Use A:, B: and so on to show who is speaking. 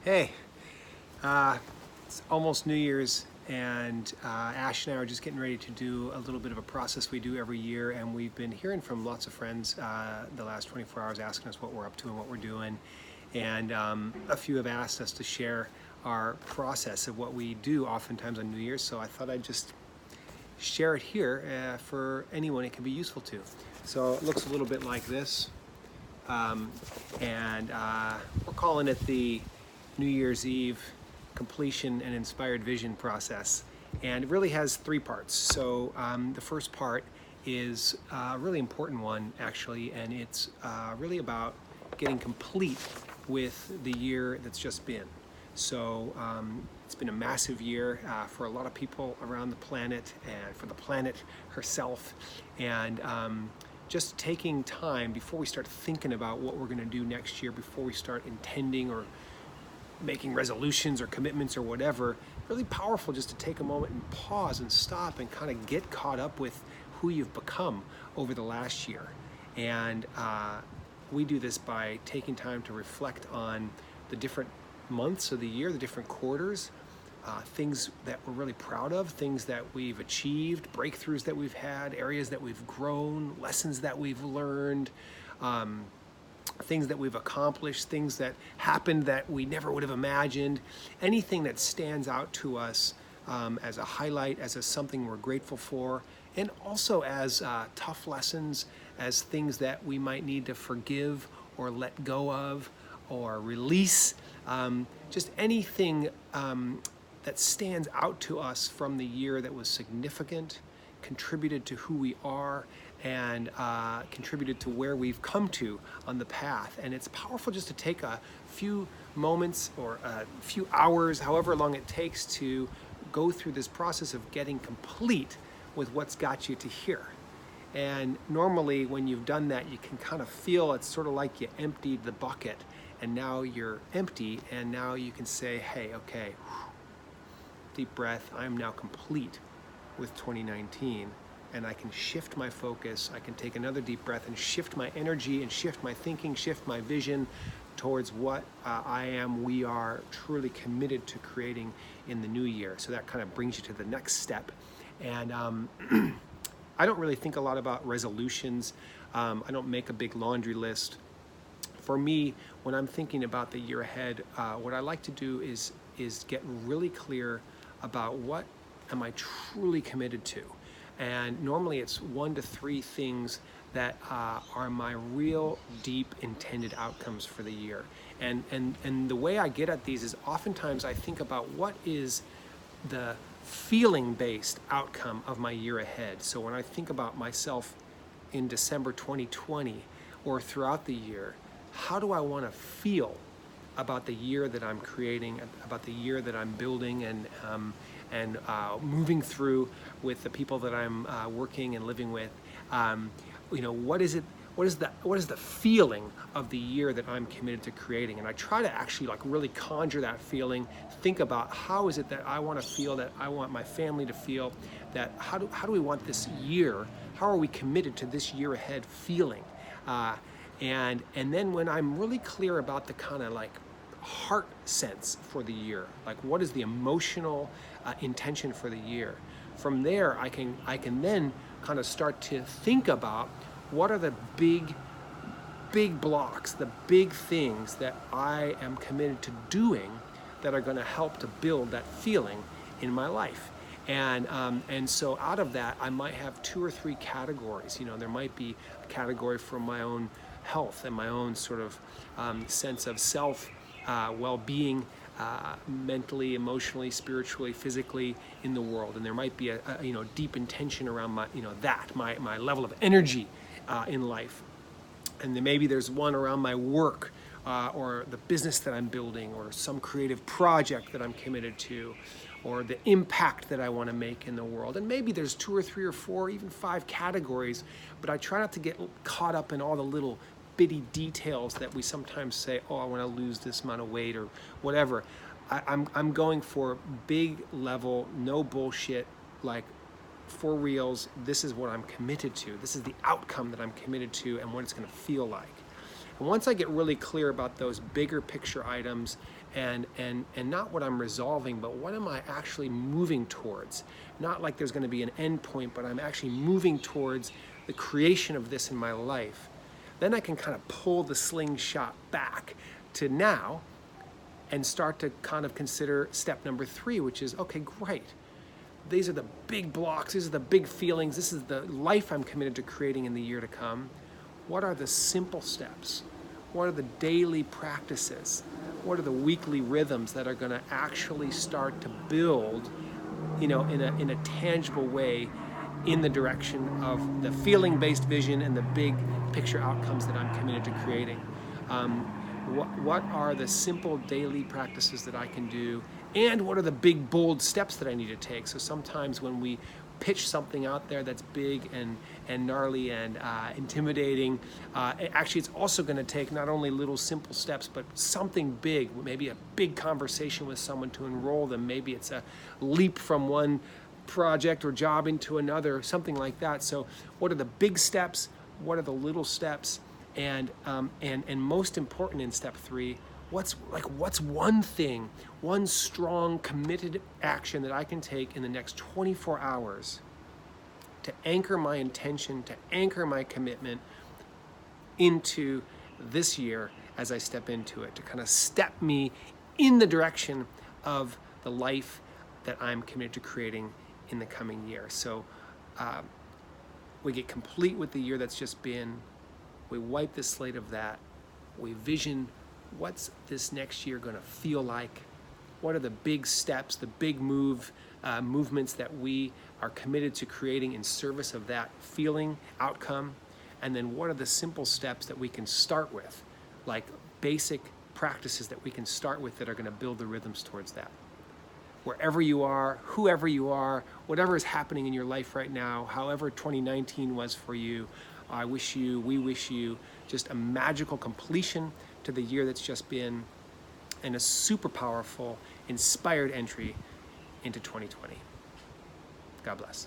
A: Hey, it's almost New Year's, and Ash and I are just getting ready to do a little bit of a process we do every year, and we've been hearing from lots of friends the last 24 hours asking us what we're up to and what we're doing, and a few have asked us to share our process of what we do oftentimes on New Year's, so I thought I'd just share it here for anyone it can be useful to. So it looks a little bit like this, and we're calling it the New Year's Eve completion and inspired vision process. And it really has three parts. So the first part is a really important one, actually, and it's really about getting complete with the year that's just been. So it's been a massive year for a lot of people around the planet and for the planet herself. And just taking time before we start thinking about what we're going to do next year, before we start intending or making resolutions or commitments or whatever, really powerful just to take a moment and pause and stop and kind of get caught up with who you've become over the last year. And we do this by taking time to reflect on the different months of the year, the different quarters, things that we're really proud of, things that we've achieved, breakthroughs that we've had, areas that we've grown, lessons that we've learned, things that we've accomplished, things that happened that we never would have imagined, anything that stands out to us as a highlight, as something we're grateful for, and also as tough lessons, as things that we might need to forgive or let go of or release, just anything that stands out to us from the year that was significant, contributed to who we are, and contributed to where we've come to on the path. And it's powerful just to take a few moments or a few hours, however long it takes, to go through this process of getting complete with what's got you to here. And normally when you've done that, you can kind of feel it's sort of like you emptied the bucket and now you're empty, and now you can say, hey, okay, deep breath, I'm now complete with 2019. And I can shift my focus, I can take another deep breath and shift my energy and shift my thinking, shift my vision towards what we are truly committed to creating in the new year. So that kind of brings you to the next step. And I don't really think a lot about resolutions. I don't make a big laundry list. For me, when I'm thinking about the year ahead, what I like to do is get really clear about what am I truly committed to. And normally it's 1 to 3 things that are my real deep intended outcomes for the year. And the way I get at these is oftentimes I think about what is the feeling-based outcome of my year ahead. So when I think about myself in December 2020 or throughout the year, how do I want to feel about the year that I'm creating, about the year that I'm building and moving through with the people that I'm working and living with? What is the feeling of the year that I'm committed to creating? And I try to actually really conjure that feeling, think about how is it that I want to feel, that I want my family to feel, that how do we want this year, how are we committed to this year ahead feeling? And then when I'm really clear about the kind of heart sense for the year, what is the emotional intention for the year, from there I can then kind of start to think about what are the big blocks, the big things that I am committed to doing that are going to help to build that feeling in my life. And so out of that, I might have 2 or 3 categories. There might be a category for my own health and my own sort of sense of self well-being, mentally, emotionally, spiritually, physically in the world. And there might be a deep intention around my level of energy in life. And then maybe there's one around my work or the business that I'm building, or some creative project that I'm committed to, or the impact that I want to make in the world. And maybe there's 2 or 3 or 4, even 5 categories, but I try not to get caught up in all the little bitty details that we sometimes say, oh, I want to lose this amount of weight or whatever. I'm going for big level, no bullshit, for reals. This is what I'm committed to. This is the outcome that I'm committed to and what it's going to feel like. And once I get really clear about those bigger picture items and not what I'm resolving, but what am I actually moving towards? Not like there's going to be an end point, but I'm actually moving towards the creation of this in my life. Then I can kind of pull the slingshot back to now and start to kind of consider step number 3, which is, okay, great. These are the big blocks, these are the big feelings, this is the life I'm committed to creating in the year to come. What are the simple steps? What are the daily practices? What are the weekly rhythms that are going to actually start to build, in a tangible way, in the direction of the feeling-based vision and the big picture outcomes that I'm committed to creating? What are the simple daily practices that I can do, and what are the big bold steps that I need to take? So sometimes when we pitch something out there that's big and gnarly and intimidating, actually it's also going to take not only little simple steps, but something big, maybe a big conversation with someone to enroll them. Maybe it's a leap from one project or job into another, something like that. So what are the big steps? What are the little steps? And most important in step 3, what's one thing, one strong committed action that I can take in the next 24 hours to anchor my intention, to anchor my commitment into this year as I step into it, to kind of step me in the direction of the life that I'm committed to creating in the coming year. So we get complete with the year that's just been. We wipe the slate of that. We vision what's this next year going to feel like. What are the big steps, the big movements that we are committed to creating in service of that feeling outcome? And then what are the simple steps that we can start with, like basic practices that we can start with that are going to build the rhythms towards that? Wherever you are, whoever you are, whatever is happening in your life right now, however 2019 was for you, we wish you just a magical completion to the year that's just been, and a super powerful, inspired entry into 2020. God bless.